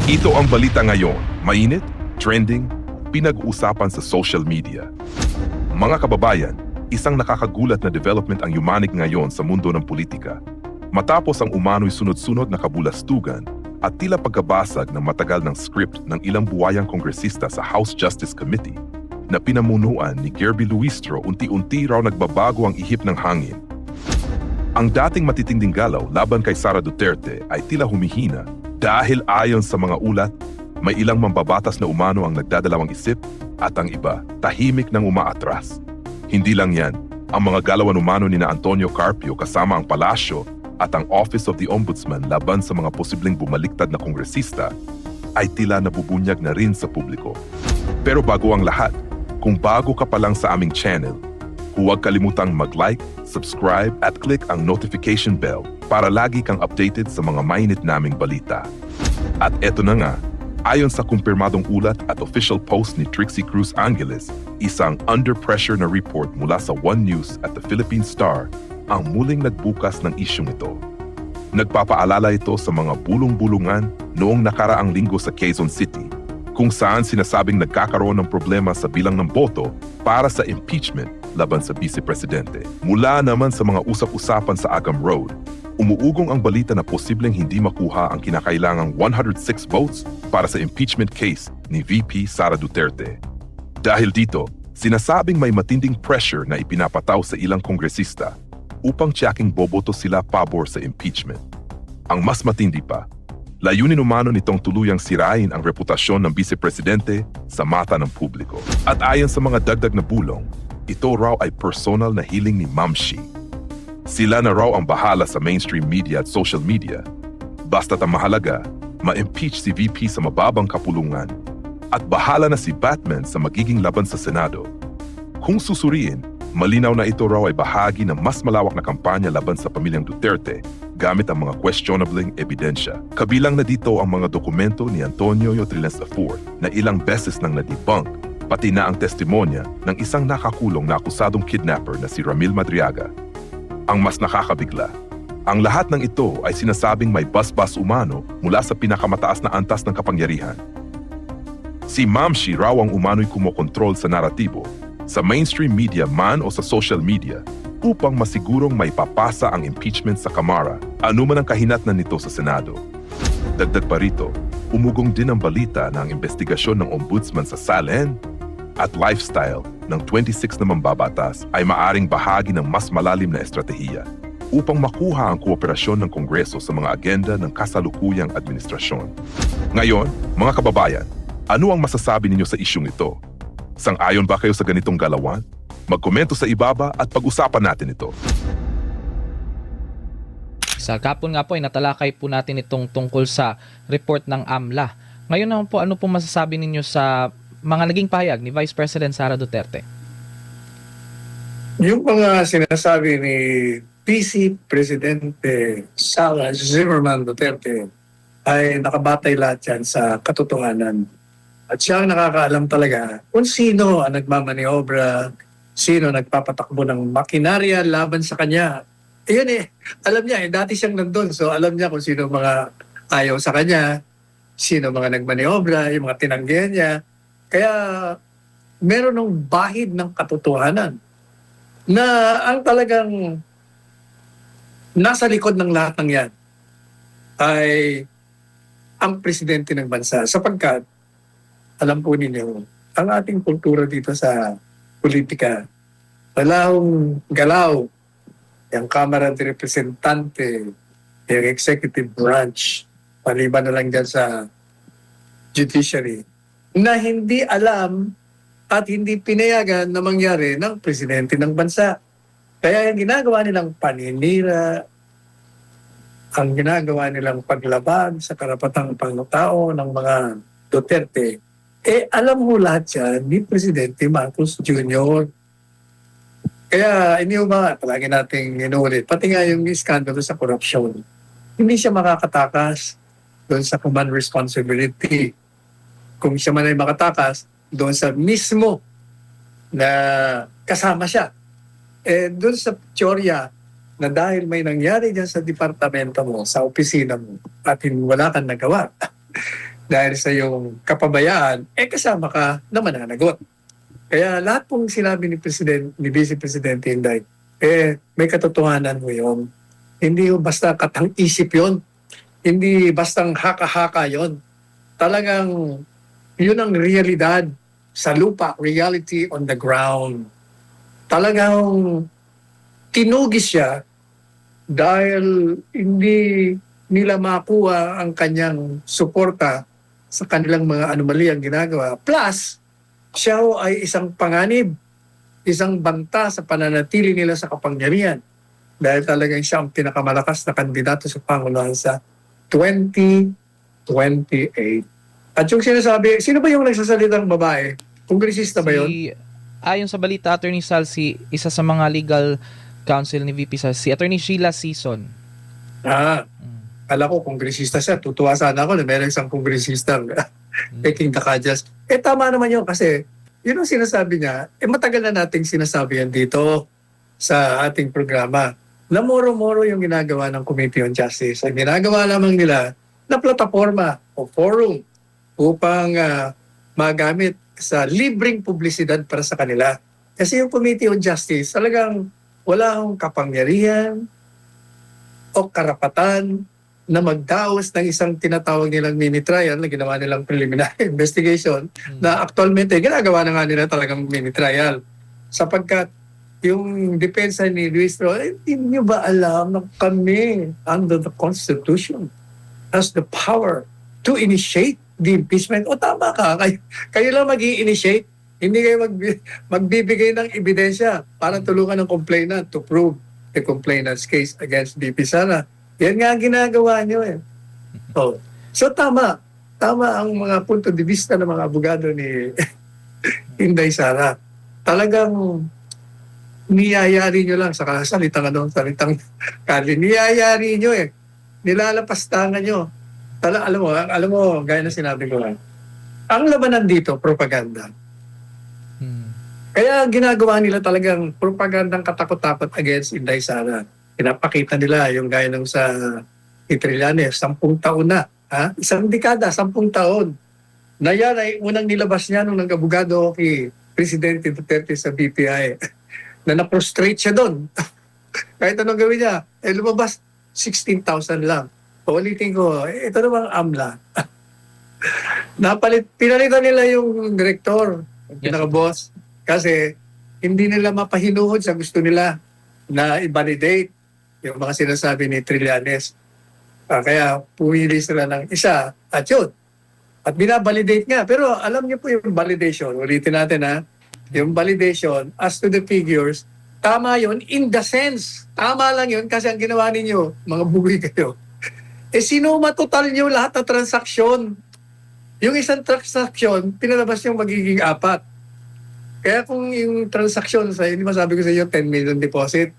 Ito ang balita ngayon. Mainit, trending, pinag-uusapan sa social media. Mga kababayan, isang nakakagulat na development ang yumanig ngayon sa mundo ng politika. Matapos ang umano'y sunod-sunod na kabulastugan at tila pagkabasag ng matagal ng script ng ilang buwayang kongresista sa House Justice Committee na pinamunuan ni Gerby Luistro, unti-unti raw nagbabago ang ihip ng hangin. Ang dating matitinding galaw laban kay Sara Duterte ay tila humihina dahil ayon sa mga ulat, may ilang mambabatas na umano ang nagdadalawang isip at ang iba tahimik nang umaatras. Hindi lang yan, ang mga galawan umano ni na Antonio Carpio kasama ang palasyo at ang Office of the Ombudsman laban sa mga posibleng bumaliktad na kongresista ay tila nabubunyag na rin sa publiko. Pero bago ang lahat, kung bago ka pa lang sa aming channel, huwag kalimutang mag-like, subscribe at click ang notification bell para lagi kang updated sa mga mainit naming balita. At eto na nga, ayon sa kumpirmadong ulat at official post ni Trixie Cruz Angeles, isang under pressure na report mula sa One News at the Philippine Star ang muling nagbukas ng isyong ito. Nagpapaalala ito sa mga bulong-bulungan noong nakaraang linggo sa Quezon City, kung saan sinasabing nagkakaroon ng problema sa bilang ng boto para sa impeachment laban sa vice-presidente. Mula naman sa mga usap-usapan sa Agam Road, umuugong ang balita na posibleng hindi makuha ang kinakailangang 106 votes para sa impeachment case ni VP Sara Duterte. Dahil dito, sinasabing may matinding pressure na ipinapataw sa ilang kongresista upang tiyaking boboto sila pabor sa impeachment. Ang mas matindi pa, layunin umano nitong tuluyang sirain ang reputasyon ng vice-presidente sa mata ng publiko. At ayon sa mga dagdag na bulong, ito raw ay personal na hiling ni Ma'am Xi. Sila na raw ang bahala sa mainstream media at social media. Basta't ang mahalaga, ma-impeach si VP sa mababang kapulungan. At bahala na si Batman sa magiging laban sa Senado. Kung susuriin, malinaw na ito raw ay bahagi ng mas malawak na kampanya laban sa pamilyang Duterte gamit ang mga questionabling ebidensya. Kabilang na dito ang mga dokumento ni Antonio Trillanes IV na ilang beses nang na-debunk, pati na ang testimonya ng isang nakakulong na akusadong kidnapper na si Ramil Madriaga. Ang mas nakakabigla, ang lahat ng ito ay sinasabing may basbas umano mula sa pinakamataas na antas ng kapangyarihan. Si Ma'am Xi raw ang umano'y kumokontrol sa naratibo, sa mainstream media man o sa social media, upang masigurong may papasa ang impeachment sa Kamara, anuman ang kahinatnan nito sa Senado. Dagdag pa rito, umugong din ang balita na ang investigasyon ng Ombudsman sa SALN at lifestyle ng 26 na mambabatas ay maaring bahagi ng mas malalim na estratehiya upang makuha ang kooperasyon ng Kongreso sa mga agenda ng kasalukuyang administrasyon. Ngayon, mga kababayan, ano ang masasabi ninyo sa isyung ito? Sang-ayon ba kayo sa ganitong galawan? Magkomento sa ibaba at pag-usapan natin ito. Sa kapon nga po ay natalakay po natin itong tungkol sa report ng AMLA. Ngayon naman po, ano po masasabi ninyo sa mga naging pahayag ni Vice President Sara Duterte? Yung mga sinasabi ni PC Presidente Sara Zimmerman Duterte ay nakabatay lahat yan sa katotohanan. At siya ang nakakaalam talaga kung sino ang nagmamaniobra, sino nagpapatakbo ng makinarya laban sa kanya. Ayun alam niya, dati siyang nandun, so alam niya kung sino mga ayaw sa kanya, sino mga nagmaniobra, yung mga tinanggihan niya. Kaya meron ng bahid ng katotohanan na ang talagang nasa likod ng lahat ng yan ay ang presidente ng bansa. Sapagkat, alam po ninyo, ang ating kultura dito sa politika, walahong galaw, yung Kamara de Representante, yung executive branch, paliban na lang dyan sa judiciary, na hindi alam at hindi pinayagan na mangyari ng presidente ng bansa. Kaya yung ginagawa nilang paninira, ang ginagawa nilang paglaban sa karapatang pangtao ng mga Duterte, alam mo lahat yan ni Presidente Marcos Jr. Kaya hindi ba, palagi nating inulit, pati nga yung iskandalo sa korupsyon, hindi siya makakatakas doon sa command responsibility. Kung siya man ay makatakas, doon sa mismo na kasama siya. Doon sa teorya na dahil may nangyari dyan sa departamento mo, sa opisina mo, at wala kang nagawa, dahil sa iyong kapabayaan, kasama ka na mananagot. Kaya lahat pong sinabi ni Vice Presidente Inday, may katotohanan mo yun. Hindi yung basta katang-isip yun. Hindi bastang haka-haka yun. Talagang yun ang realidad sa lupa, reality on the ground. Talagang tinugis siya dahil hindi nila makuha ang kanyang suporta sa kanilang mga anomalyang ginagawa. Plus, siya ay isang panganib, isang banta sa pananatili nila sa kapangyarihan dahil talagang siya ang pinakamalakas na kandidato sa Pangunahan sa 2028. At yung sinasabi, sino ba yung nagsasalitang babae? Kongresista ba yun? Ayon sa balita, Attorney Sal, isa sa mga legal counsel ni VP Sara, si Attorney Sheila Season. Kala ko kongresista siya. Tutuwa sana ako na meron isang kongresista taking the kadyas. Tama naman yun kasi yun ang sinasabi niya. Matagal na nating sinasabi yan dito sa ating programa na moro-moro yung ginagawa ng Committee on Justice. Ang ginagawa lamang nila na plataforma o forum upang magamit sa libreng publisidad para sa kanila. Kasi yung Committee on Justice talagang wala akong kapangyarihan o karapatan na magdaos ng isang tinatawag nilang mini trial na ginawa nilang preliminary investigation na actualmente ginagawa na nga nila talagang mini trial. Sapagkat yung depensa ni Luis Ro, hindi nyo ba alam na kami under the Constitution has the power to initiate the impeachment? O tama ka, kayo lang mag-i-initiate. Hindi kayo magbibigay ng ebidensya para tulungan ng complainant to prove the complainant's case against VP Sara. Yan nga ang ginagawa nyo eh. So tama. Tama ang mga punto de vista ng mga abogado ni Inday Sara. Talagang niyayari nyo lang sa salitang kali. Niyayari nyo eh. Nilalapastangan nyo. Alam mo, gaya na sinabi ko lang. Ang labanan dito, propaganda. Kaya ginagawa nila talagang propagandang katakot-takot against Inday Sara. Pinapakita nila yung gaya ng sa Trillanes, 10 taon na. Isang dekada, 10 taon. Na yan ay unang nilabas niya nung nag-abogado kay Presidente Duterte sa BPI. Na na-prostrate siya doon. Kahit anong gawin niya, lumabas 16,000 lang. Paulitin ko, ito namang AMLA. Pinalitan nila yung direktor, yung pinaka-boss. Kasi hindi nila mapahinuhod sa gusto nila na i-validate yung mga sinasabi ni Trillanes. Kaya pumili sila ng isa at yun. At binabalidate nga. Pero alam niyo po yung validation. Ulitin natin yung validation as to the figures, tama yun in the sense. Tama lang yun kasi ang ginawa ninyo, mga bugoy kayo. Sino matotal nyo lahat ng transaksyon? Yung isang transaksyon, pinalabas yung magiging 4. Kaya kung yung transaksyon, hindi masabi ko sa iyo, 10 million deposit,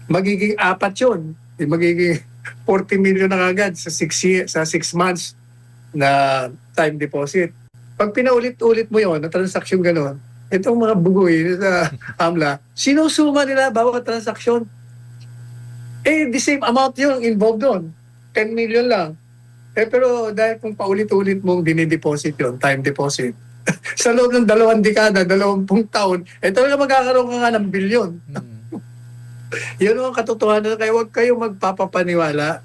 magiging 4 yun. Magiging 40 million na agad sa 6 months na time deposit. Pag pinaulit-ulit mo yon na transaksyon gano'n, itong mga bugoy sa AMLA, sinusuma nila bawat transaksyon. The same amount yung involved doon. 10 million lang. Pero dahil kung paulit-ulit mong dinideposit yon, time deposit, sa loob ng 2 dekada, 20 taon, talaga magkakaroon ka nga ng bilyon. Yun ang katotohanan. Kaya huwag kayong magpapapaniwala.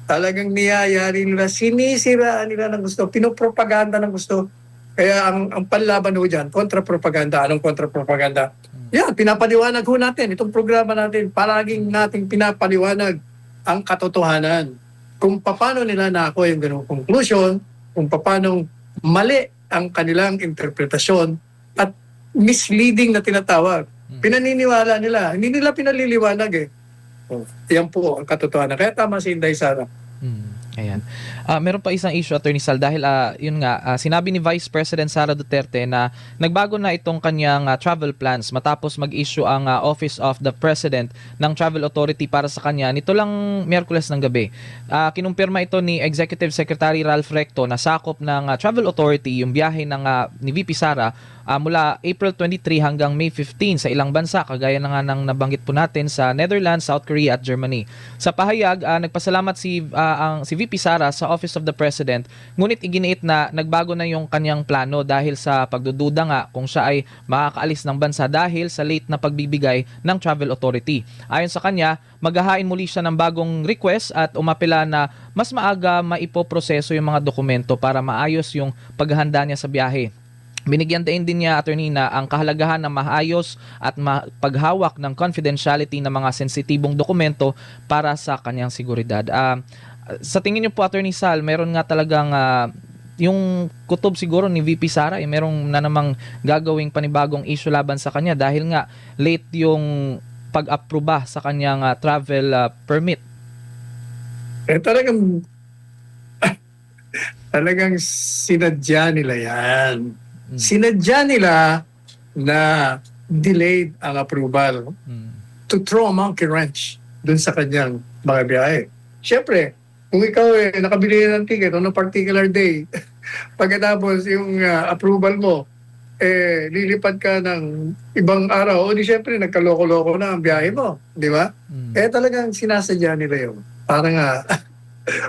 Talagang niyayari nila, sinisiraan nila ng gusto, pinopropaganda ng gusto. Kaya ang panlaban ho dyan, kontra-propaganda. Anong kontra-propaganda? Yan, pinapaliwanag ho natin. Itong programa natin, palaging nating pinapaliwanag ang katotohanan. Kung paano nila nakuha yung ganung conclusion, kung paano mali ang kanilang interpretasyon at misleading na tinatawag. Pinaniniwala nila. Hindi nila pinaliliwanag eh. Yan po ang katotohanan. Kaya tama si Inday Sara. Ayan. Meron pa isang issue, Attorney Sal, dahil yun nga, sinabi ni Vice President Sara Duterte na nagbago na itong kanyang travel plans matapos mag-issue ang Office of the President ng Travel Authority para sa kanya nito lang Miyerkules ng gabi. Kinumpirma ito ni Executive Secretary Ralph Recto na sakop ng Travel Authority yung biyahe ng ni VP Sara mula April 23 hanggang May 15 sa ilang bansa, kagaya na nga ng nabanggit po natin sa Netherlands, South Korea at Germany. Sa pahayag, nagpasalamat si VP Sara sa Office of the President, ngunit iginiit na nagbago na yung kanyang plano dahil sa pagdududa nga kung siya ay makakaalis ng bansa dahil sa late na pagbibigay ng Travel Authority. Ayon sa kanya, maghahain muli siya ng bagong request at umapela na mas maaga maipoproseso yung mga dokumento para maayos yung paghahanda niya sa biyahe. Binigyan din niya, attorney, na ang kahalagahan ng maayos at paghawak ng confidentiality ng mga sensitibong dokumento para sa kanyang seguridad. Sa tingin niyo po, Attorney Sal, meron nga talagang yung kutob siguro ni VP Sara, merong na namang gagawing panibagong issue laban sa kanya dahil nga late yung pag-aproba sa kanyang travel permit. Talagang sinadya nila yan. Sinadya nila na delayed ang approval to throw a monkey wrench dun sa kanyang mga biyahe. Siyempre, kung ikaw nakabili ng ticket on a particular day, pagkatapos yung approval mo, lilipad ka ng ibang araw, o di siyempre nagkaloko-loko na ang biyahe mo, di ba? Talagang sinasadya nila yun. Parang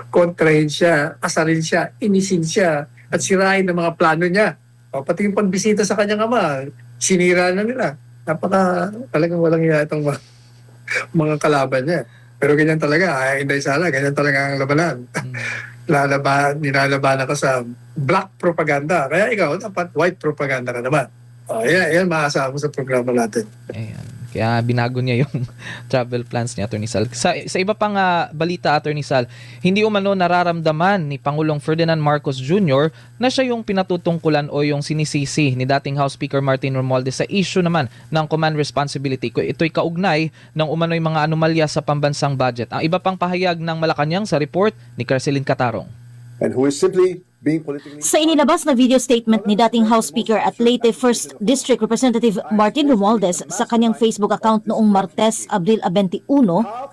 kontrahin siya, asarin siya, inisin siya, at sirain ang mga plano niya. O, pati yung pagbisita sa kanyang ama, sinira na nila. Talagang walang iya itong mga kalaban niya. Pero ganyan talaga, Inday Sara, ganyan talaga ang labanan. Nilalabanan ka sa black propaganda. Kaya ikaw, dapat white propaganda ka naman. Yan maasahan mo sa programa natin. Ayan. Kaya binago niya yung travel plans niya, Attorney Sal. Sa iba pang balita, Attorney Sal, hindi umano nararamdaman ni Pangulong Ferdinand Marcos Jr. na siya yung pinatutungkulan o yung sinisisi ni dating House Speaker Martin Romualdez sa issue naman ng command responsibility. Ito'y kaugnay ng umano'y mga anomalya sa pambansang budget. Ang iba pang pahayag ng Malacanang sa report ni Carcelyn Catarong. And who is simply being politically... Sa inilabas na video statement ni dating House Speaker at Leyte 1st District Representative Martin Romualdez sa kanyang Facebook account noong Martes, Abril 21,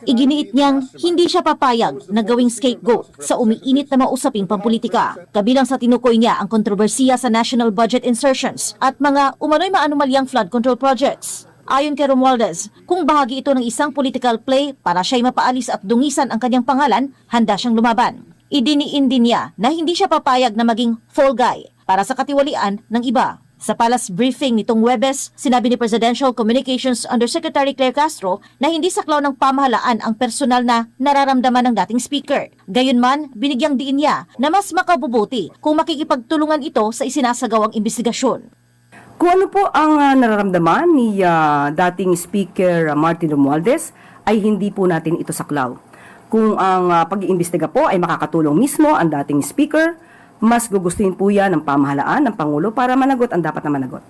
iginiit niyang hindi siya papayag na gawing scapegoat sa umiinit na mausaping pampolitika. Kabilang sa tinukoy niya ang kontrobersiya sa national budget insertions at mga umano'y maanumalyang flood control projects. Ayon kay Romualdez, kung bahagi ito ng isang political play para siya'y mapaalis at dungisan ang kanyang pangalan, handa siyang lumaban. Idiniin din niya na hindi siya papayag na maging fall guy para sa katiwalian ng iba. Sa Palace briefing nitong Huwebes, sinabi ni Presidential Communications Undersecretary Claire Castro na hindi saklaw ng pamahalaan ang personal na nararamdaman ng dating speaker. Gayunman, binigyang diin niya na mas makabubuti kung makikipagtulungan ito sa isinasagawang investigasyon. Kung ano po ang nararamdaman ni dating Speaker Martin Romualdez ay hindi po natin ito saklaw. Kung ang pag-iimbestiga po ay makakatulong mismo ang dating speaker, mas gugustuhin po yan ng pamahalaan ng Pangulo para managot ang dapat na managot.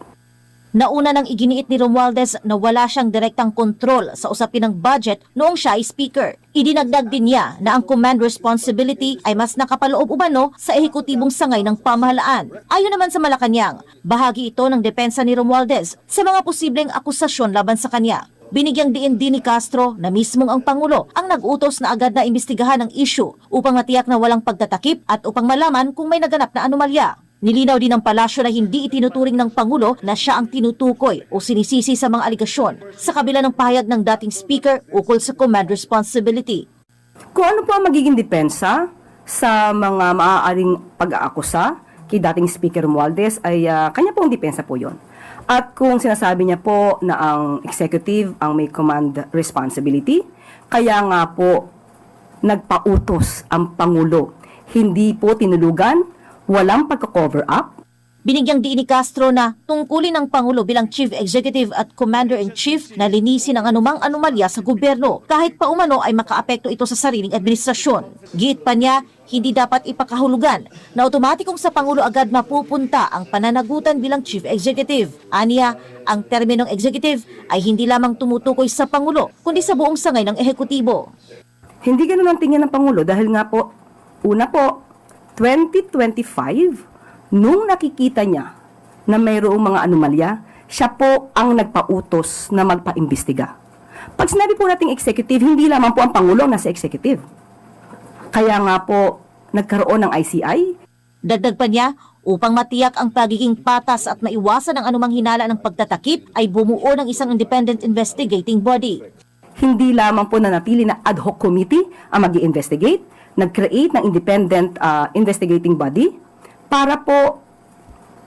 Nauna nang iginiit ni Romualdez na wala siyang direktang kontrol sa usapin ng budget noong siya ay speaker. Idinagdag din niya na ang command responsibility ay mas nakapaloob umano sa ehekutibong sangay ng pamahalaan. Ayon naman sa Malacanang, bahagi ito ng depensa ni Romualdez sa mga posibleng akusasyon laban sa kanya. Binigyang diin din ni Castro na mismong ang Pangulo ang nag-utos na agad na imbestigahan ang issue upang matiyak na walang pagtatakip at upang malaman kung may naganap na anomalya. Nilinaw din ng palasyo na hindi itinuturing ng Pangulo na siya ang tinutukoy o sinisisi sa mga aligasyon sa kabila ng pahayag ng dating speaker ukol sa command responsibility. Kung ano po ang magiging depensa sa mga maaaring pag-aakusa kay dating Speaker Romualdez ay kanya pong depensa po yon. At kung sinasabi niya po na ang executive ang may command responsibility, kaya nga po nagpautos ang Pangulo. Hindi po tinulugan, walang pagka-cover up. Binigyang diin ni Castro na tungkulin ng Pangulo bilang Chief Executive at Commander-in-Chief na linisin ang anumang anomalya sa gobyerno kahit pa umano ay makaapekto ito sa sariling administrasyon. Giit pa niya, hindi dapat ipakahulugan na otomatikong sa Pangulo agad mapupunta ang pananagutan bilang Chief Executive. Aniya, ang terminong executive ay hindi lamang tumutukoy sa Pangulo kundi sa buong sangay ng ehekutibo. Hindi ganun ang tingin ng Pangulo dahil nga po, una po, 2025, nung nakikita niya na mayroong mga anomalya, siya po ang nagpautos na magpaimbestiga. Pag sinabi po nating executive, hindi lamang po ang Pangulo nasa executive. Kaya nga po, nagkaroon ng ICI. Dagdag pa niya, Upang matiyak ang pagiging patas at maiwasan ang anumang hinala ng pagtatakip ay bumuo ng isang independent investigating body. Hindi lamang po nanatili na ad hoc committee ang mag-i-investigate, nag-create ng independent investigating body para po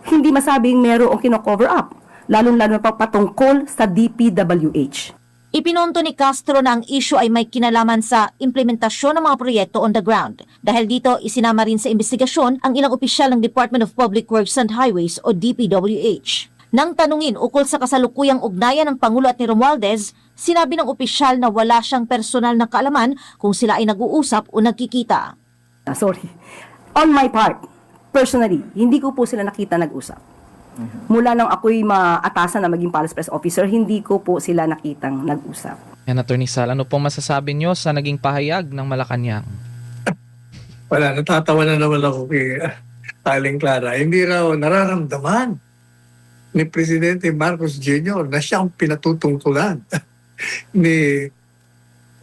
hindi masabing merong kino-cover up, lalong-lalo pa patungkol sa DPWH. Ipinonto ni Castro na ang issue ay may kinalaman sa implementasyon ng mga proyekto on the ground. Dahil dito, isinama rin sa investigasyon ang ilang opisyal ng Department of Public Works and Highways o DPWH. Nang tanungin ukol sa kasalukuyang ugnayan ng Pangulo at ni Romualdez, sinabi ng opisyal na wala siyang personal na kaalaman kung sila ay nag-uusap o nagkikita. Sorry. On my part, personally, hindi ko po sila nakita nag-usap. Mula nang ako'y maatasan na maging Palace Press Officer, hindi ko po sila nakitang nag-usap. Yan, Attorney Sal, ano pong masasabi nyo sa naging pahayag ng Malacanang? Wala, natatawa na naman ako kay Aling Clara. Hindi raw nararamdaman ni Presidente Marcos Jr. na siyang pinatutungkulan ni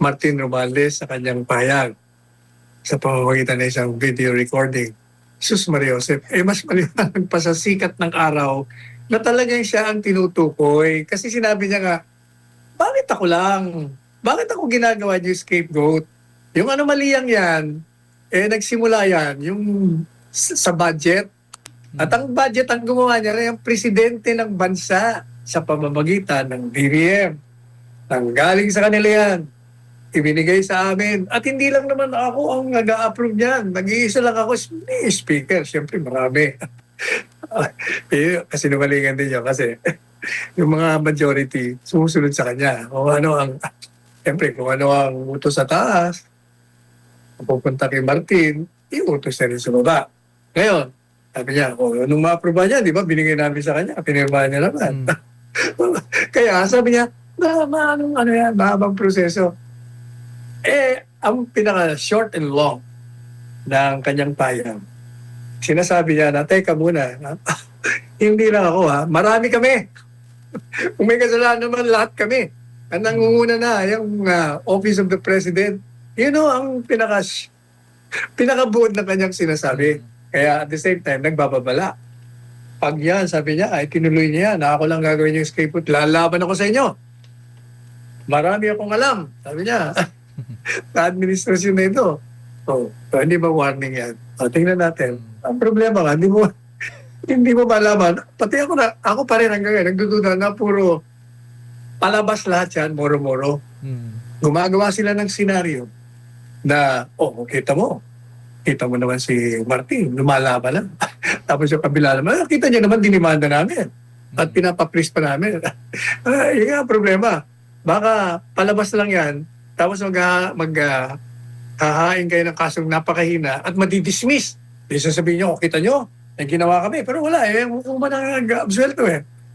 Martin Romualdez sa kanyang pahayag sa pamamagitan ng isang video recording. Sus Maria Josep, mas maliwanag pa sa sikat ng araw na talagang siya ang tinutukoy. Kasi sinabi niya nga, bakit ako lang? Bakit ako ginagawa niyo scapegoat? Yung anomaliyang yan, nagsimula yan, yung sa budget. At ang budget ang gumawa niya ay ang presidente ng bansa sa pamamagitan ng DBM. Nanggaling sa kanila yan. Ibinigay sa amin. At hindi lang naman ako ang nag-a-approve niyan. Nag-iisa lang ako speaker. Siyempre marami. Kasi numalingan din yun. Kasi yung mga majority sumusunod sa kanya. Siyempre kung ano ang utos sa taas, pupunta kay Martin, iutos na rin sa baba. Ngayon, sabi niya, nung ma-approve niya, di ba, binigay namin sa kanya, pinirmahan niya naman. Kaya sabi niya, mahabang proseso. Ang pinaka-short and long ng kanyang payag, sinasabi niya na, teka muna, hindi lang ako marami kami. Kung may kasalanan naman, lahat kami. Ang nangunguna na, yung Office of the President, ang pinaka-buod ng kanyang sinasabi. Kaya at the same time, nagbababala. Pag yan, sabi niya, ay tinuloy niya yan, ako lang gagawin yung scapegoat, lalaban ako sa inyo. Marami akong alam, sabi niya. Sa administrasyon na ito. Hindi ba warning yan? Tingnan natin. Ang problema nga, hindi mo malaman. Pati ako pa rin hanggang ngayon, nagdududa na puro palabas lahat yan, moro-moro. Gumagawa sila ng senaryo na, kita mo naman si Martin, lumalaban lang. Tapos yung kabila naman, kita niyo naman, dinimanda namin. At pinapapris pa namin. Yung nga problema. Baka palabas lang yan, tapos hahain kayo ng kasong napakahina at madidismiss. Di sasabihin nyo, kita nyo, may ginawa kami. Pero wala kung ba nag-absuelto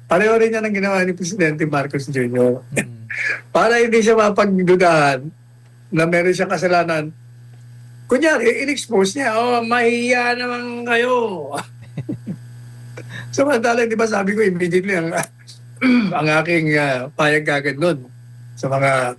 Pareho rin yan ang ginawa ni Presidente Marcos Jr. Para hindi siya mapagdudahan na meron siyang kasalanan. Kunyari, in-expose niya, mahiya naman kayo. Samantala, di ba sabi ko immediately ang aking payag agad nun sa mga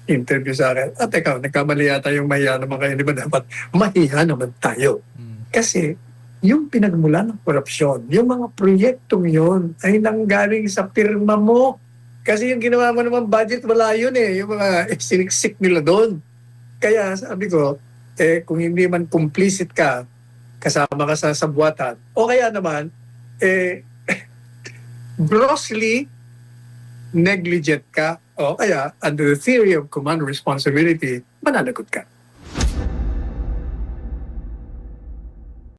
interview sa akin. Teka, nagkamali yata yung mahiya naman kayo. Di ba dapat mahiya naman tayo? Kasi yung pinagmula ng korupsyon, yung mga proyektong yun ay nanggaling sa pirma mo. Kasi yung ginawa mo naman budget, wala yun yung mga siniksik nila doon. Kaya sabi ko, kung hindi man complicit ka, kasama ka sa sabwatan, o kaya naman, grossly negligent ka, o kaya under the theory of command responsibility, mananagot ka.